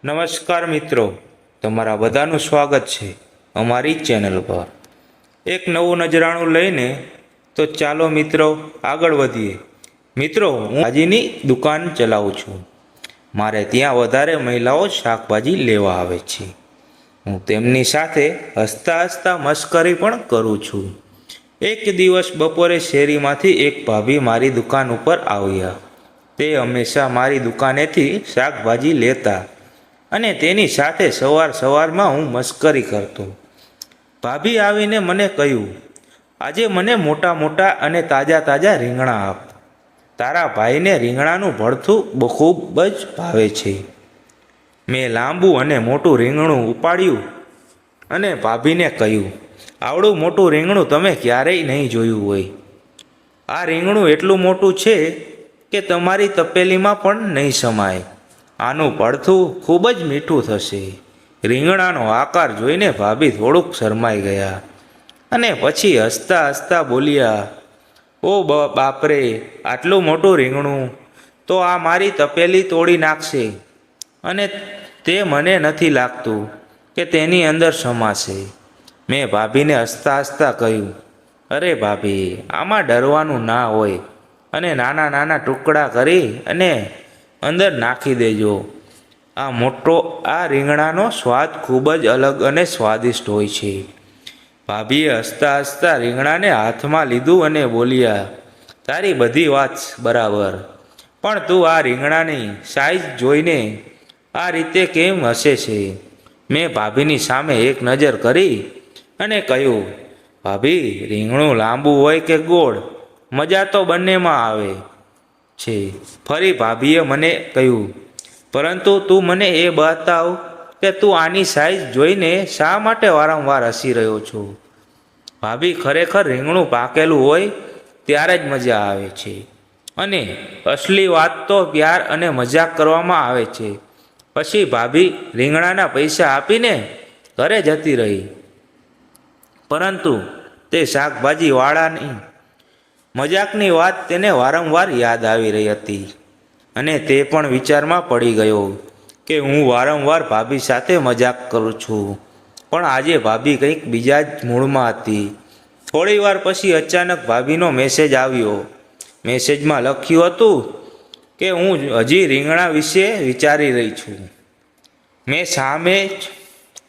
નમસ્કાર મિત્રો, તમારા બધાનું સ્વાગત છે અમારી ચેનલ પર એક નવું નજરાણું લઈને. તો ચાલો મિત્રો આગળ વધીએ. મિત્રો, હું ભાજીની દુકાન ચલાવું છું. મારે ત્યાં વધારે મહિલાઓ શાકભાજી લેવા આવે છે. હું તેમની સાથે હસતા હસતા મશ્કરી પણ કરું છું. એક દિવસ બપોરે શેરીમાંથી એક ભાભી મારી દુકાન ઉપર આવ્યા. તે હંમેશા મારી દુકાનેથી શાકભાજી લેતા અને તેની સાથે સવારમાં હું મશ્કરી કરતો. ભાભી આવીને મને કહ્યું, આજે મને મોટા મોટા અને તાજા રીંગણા આપ. તારા ભાઈને રીંગણાનું ભરથું ખૂબ જ ભાવે છે. મેં લાંબુ અને મોટું રીંગણું ઉપાડ્યું અને ભાભીને કહ્યું, આવડું મોટું રીંગણું તમે ક્યારેય નહીં જોયું હોય. આ રીંગણું એટલું મોટું છે કે તમારી તપેલીમાં પણ નહીં સમાય. આનું ભરથું ખૂબ જ મીઠું થશે. રીંગણાનો આકાર જોઈને ભાભી થોડુંક શરમાઈ ગયા અને પછી હસતા હસતા બોલ્યા, ઓ બાપરે, આટલું મોટું રીંગણું તો આ મારી તપેલી તોડી નાખશે અને તે મને નથી લાગતું કે તેની અંદર સમાશે. મેં ભાભીને હસતા હસતા કહ્યું, અરે ભાભી, આમાં ડરવાનું ના હોય અને નાના ટુકડા કરી અને અંદર નાખી દેજો. આ રીંગણાનો સ્વાદ ખૂબ જ અલગ અને સ્વાદિષ્ટ હોય છે. ભાભીએ હસતા હસતા રીંગણાને હાથમાં લીધું અને બોલ્યા, તારી બધી વાત બરાબર, પણ તું આ રીંગણાની સાઈઝ જોઈને આ રીતે કેમ હસે છે? મેં ભાભીની સામે એક નજર કરી અને કહ્યું, ભાભી, રીંગણું લાંબુ હોય કે ગોળ, મજા તો બંનેમાં આવે છે. ફરી ભાભીએ મને કહ્યું, પરંતુ તું મને એ બતાવ કે તું આની સાઈઝ જોઈને શા માટે વારંવાર હસી રહ્યો છો? ભાભી, ખરેખર રીંગણું પાકેલું હોય ત્યારે જ મજા આવે છે અને અસલી વાત તો પ્યાર અને મજાક કરવામાં આવે છે. પછી ભાભી રીંગણાના પૈસા આપીને ઘરે જતી રહી. પરંતુ તે શાકભાજીવાળાની મજાકની વાત તેને વારંવાર યાદ આવી રહી હતી અને તે પણ વિચારમાં પડી ગયો કે હું વારંવાર ભાભી સાથે મજાક કરું છું, પણ આજે ભાભી કંઈક બીજા જ મૂડમાં હતી. થોડી વાર પછી અચાનક ભાભીનો મેસેજ આવ્યો. મેસેજમાં લખ્યું હતું કે હું હજી રીંગણા વિશે વિચારી રહી છું. મેં સામે જ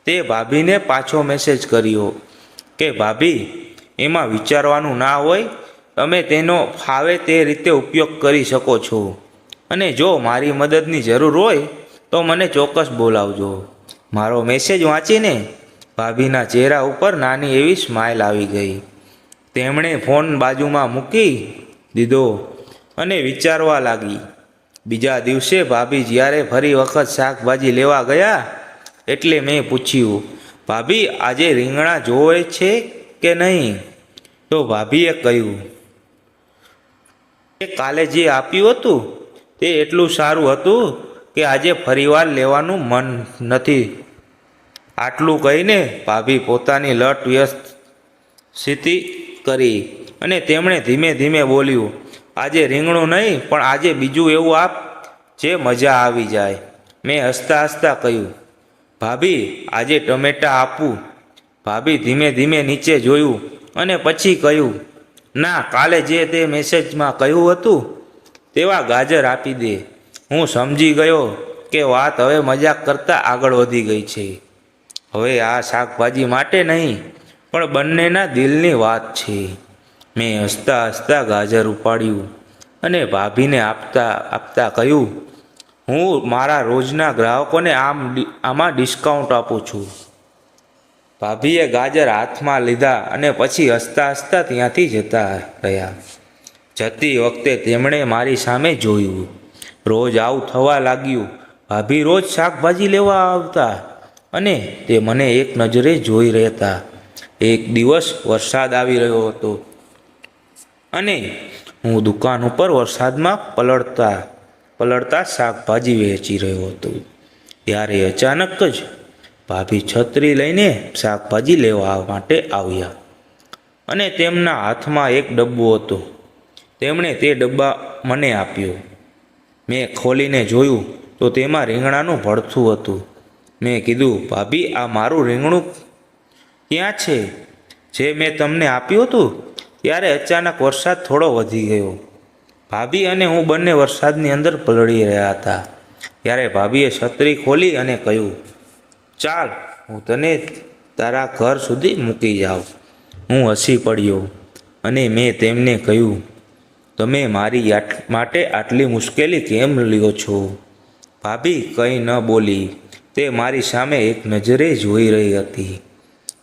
તે ભાભીને પાછો મેસેજ કર્યો કે ભાભી, એમાં વિચારવાનું ના હોય, તમે તેનો ફાવે તે રીતે ઉપયોગ કરી શકો છો અને જો મારી મદદની જરૂર હોય તો મને ચોક્કસ બોલાવજો. મારો મેસેજ વાંચીને ભાભીના ચહેરા ઉપર નાની એવી સ્માઇલ આવી ગઈ. તેમણે ફોન બાજુમાં મૂકી દીધો અને વિચારવા લાગી. બીજા દિવસે ભાભી જ્યારે ફરી વખત શાકભાજી લેવા ગયા એટલે મેં પૂછ્યું, ભાભી, આજે રીંગણા જોવે છે કે નહીં? તો ભાભીએ કહ્યું, કાલે જે આપ્યું હતું તે એટલું સારું હતું કે આજે ફરીવાર લેવાનું મન નથી. આટલું કહીને ભાભી પોતાની લટ વ્યસ્ત સ્થિતિ કરી અને તેમણે ધીમે ધીમે બોલ્યું, આજે રીંગણું નહીં, પણ આજે બીજું એવું આપ જે મજા આવી જાય. મેં હસતા હસતા કહ્યું, ભાભી, આજે ટમેટાં આપું? ભાભી ધીમે ધીમે નીચે જોયું અને પછી કહ્યું, ના, કાલે જે તે મેસેજમાં કહ્યું હતું તેવા ગાજર આપી દે. હું સમજી ગયો કે વાત હવે મજાક કરતાં આગળ વધી ગઈ છે. હવે આ શાકભાજી માટે નહીં, પણ બંનેના દિલની વાત છે. મેં હસતા હસતા ગાજર ઉપાડ્યું અને ભાભીને આપતા કહ્યું, હું મારા રોજના ગ્રાહકોને આમાં ડિસ્કાઉન્ટ આપું છું. ભાભીએ ગાજર હાથમાં લીધા અને પછી હસતા હસતા ત્યાંથી જતા રહ્યા. જતી વખતે તેમણે મારી સામે જોયું. રોજ આવું થવા લાગ્યું. ભાભી રોજ શાકભાજી લેવા આવતા અને તે મને એક નજરે જોઈ રહેતા. એક દિવસ વરસાદ આવી રહ્યો હતો અને હું દુકાન ઉપર વરસાદમાં પલળતા શાકભાજી વેચી રહ્યો હતો. ત્યારે અચાનક જ ભાભી છત્રી લઈને શાકભાજી લેવા માટે આવ્યા અને તેમના હાથમાં એક ડબ્બો હતો. તેમણે તે ડબ્બા મને આપ્યો. મેં ખોલીને જોયું તો તેમાં રીંગણાનું ભરથું હતું. મેં કીધું, ભાભી, આ મારું રીંગણું ક્યાં છે જે મેં તમને આપ્યું હતું? ત્યારે અચાનક વરસાદ થોડો વધી ગયો. ભાભી અને હું બંને વરસાદની અંદર પલળી રહ્યા હતા. ત્યારે ભાભીએ છત્રી ખોલી અને કહ્યું, ચાલ, હું તને તારા ઘર સુધી મૂકી જાઉં. હું હસી પડ્યો અને મેં તેમને કહ્યું, તમે મારી માટે આટલી મુશ્કેલી કેમ લ્યો છો? ભાભી કંઈ ન બોલી. તે મારી સામે એક નજરે જોઈ રહી હતી.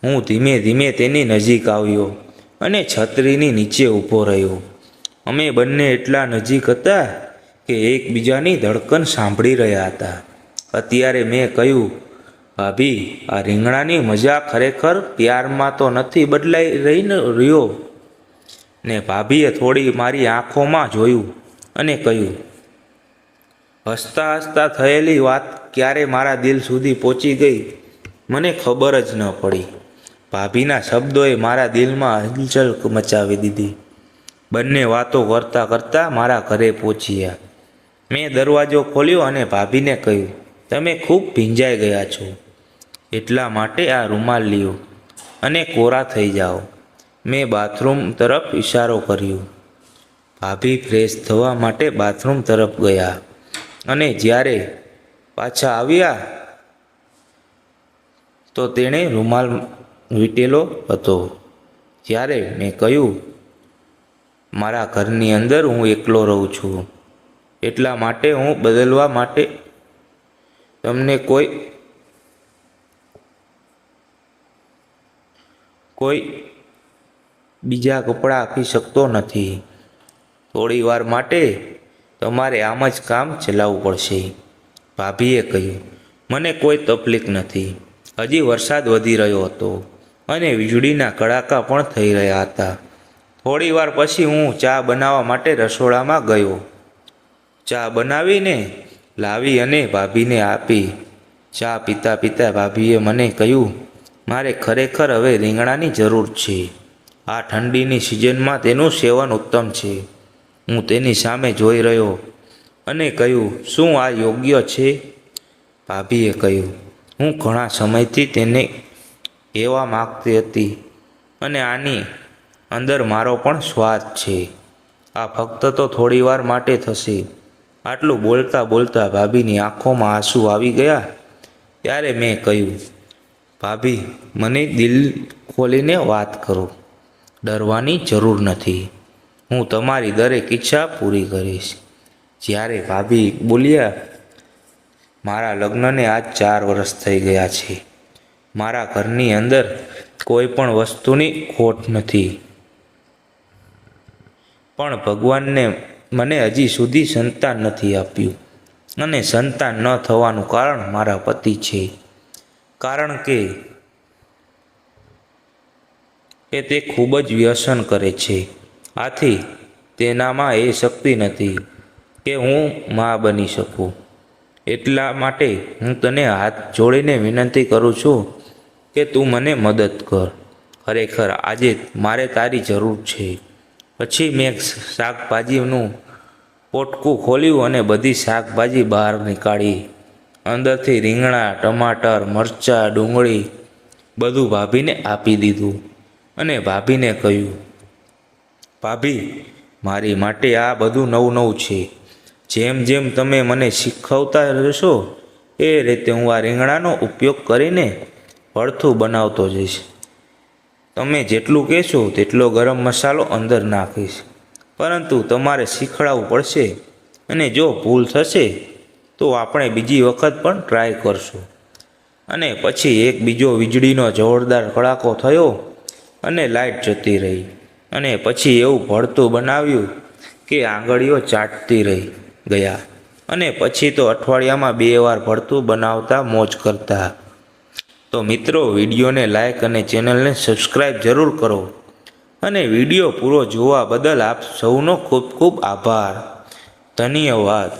હું ધીમે ધીમે તેની નજીક આવ્યો અને છત્રીની નીચે ઊભો રહ્યો. અમે બંને એટલા નજીક હતા કે એકબીજાની ધડકન સાંભળી રહ્યા હતા. અત્યારે મેં કહ્યું, ભાભી, આ રીંગણાની મજા ખરેખર પ્યારમાં તો નથી બદલાઈ રહ્યો ને? ભાભીએ થોડી મારી આંખોમાં જોયું અને કહ્યું, હસતા હસતા થયેલી વાત ક્યારે મારા દિલ સુધી પહોંચી ગઈ મને ખબર જ ન પડી. ભાભીના શબ્દોએ મારા દિલમાં હલચલ મચાવી દીધી. બંને વાતો કરતાં કરતાં મારા ઘરે પહોંચ્યા. મેં દરવાજો ખોલ્યો અને ભાભીને કહ્યું, તમે ખૂબ ભીંજાઈ ગયા છો, એટલા માટે આ રૂમાલ લ્યો અને કોરા થઈ જાઓ. મેં બાથરૂમ તરફ ઇશારો કર્યો. ભાભી ફ્રેશ થવા માટે બાથરૂમ તરફ ગયા અને જ્યારે પાછા આવ્યા તો તેણે રૂમાલ વીંટેલો હતો. જ્યારે મેં કહ્યું, મારા ઘરની અંદર હું એકલો રહું છું, એટલા માટે હું બદલવા માટે તમને કોઈ બીજા કપડાં આપી શકતો નથી. થોડી વાર માટે તમારે આમ જ કામ ચલાવવું પડશે. ભાભીએ કહ્યું, મને કોઈ તકલીફ નથી. હજી વરસાદ વધી રહ્યો હતો અને વીજળીના કડાકા પણ થઈ રહ્યા હતા. થોડી વાર પછી હું ચા બનાવવા માટે રસોડામાં ગયો. ચા બનાવીને લાવી અને ભાભીને આપી. ચા પીતા પીતા ભાભીએ મને કહ્યું, મારે ખરેખર હવે રીંગણાની જરૂર છે. આ ઠંડીની સિઝનમાં તેનું સેવન ઉત્તમ છે. હું તેની સામે જોઈ રહ્યો અને કહ્યું, શું આ યોગ્ય છે? ભાભીએ કહ્યું, હું ઘણા સમયથી તેને કહેવા માગતી હતી અને આની અંદર મારો પણ સ્વાદ છે. આ ફક્ત તો થોડી વાર માટે થશે. આટલું બોલતા બોલતા ભાભીની આંખોમાં આંસુ આવી ગયા. ત્યારે મેં કહ્યું, ભાભી, મને દિલ ખોલીને વાત કરો. ડરવાની જરૂર નથી. હું તમારી દરેક ઈચ્છા પૂરી કરીશ. જ્યારે ભાભી બોલ્યા, મારા લગ્નને આજ 4 વર્ષ થઈ ગયા છે. મારા ઘરની અંદર કોઈ પણ વસ્તુની ખોટ નથી, પણ ભગવાનને મને હજી સુધી સંતાન નથી આપ્યું. અને સંતાન ન થવાનું કારણ મારા પતિ છે. કારણ કે તે ખૂબ જ વ્યસન કરે છે. આથી તેનામાં એ શક્તિ નથી કે હું મા બની શકું. એટલા માટે હું તને હાથ જોડીને વિનંતી કરું છું કે તું મને મદદ કર. ખરેખર આજે મારે તારી જરૂર છે. પછી મેં શાકભાજીનું પોટકું ખોલ્યું અને બધી શાકભાજી બહાર નીકાળી. અંદરથી રીંગણા, ટમાટર, મરચાં, ડુંગળી બધું ભાભીને આપી દીધું અને ભાભીને કહ્યું, ભાભી, મારી માટે આ બધું નવું નવું છે. જેમ જેમ તમે મને શીખવતા રહેશો એ રીતે હું આ રીંગણાનો ઉપયોગ કરીને ભરથું બનાવતો જઈશ. તમે જેટલું કહેશો તેટલો ગરમ મસાલો અંદર નાખીશ, પરંતુ તમારે શીખડાવવું પડશે અને જો ભૂલ થશે તો આપણે બીજી વખત પણ ટ્રાય કરશું. અને પછી એક બીજો વીજળીનો જોરદાર કડાકો થયો અને લાઇટ જતી રહી. અને પછી એવું ભરથું બનાવ્યું કે આંગળીઓ ચાટતી રહી ગયા. અને પછી તો અઠવાડિયામાં 2 વાર ભરથું બનાવતા મોજ કરતા. તો મિત્રો, વિડીયોને લાઇક અને ચેનલને સબસ્ક્રાઈબ જરૂર કરો. અને વિડીયો પૂરો જોવા બદલ આપ સૌનો ખૂબ ખૂબ આભાર. ધન્યવાદ.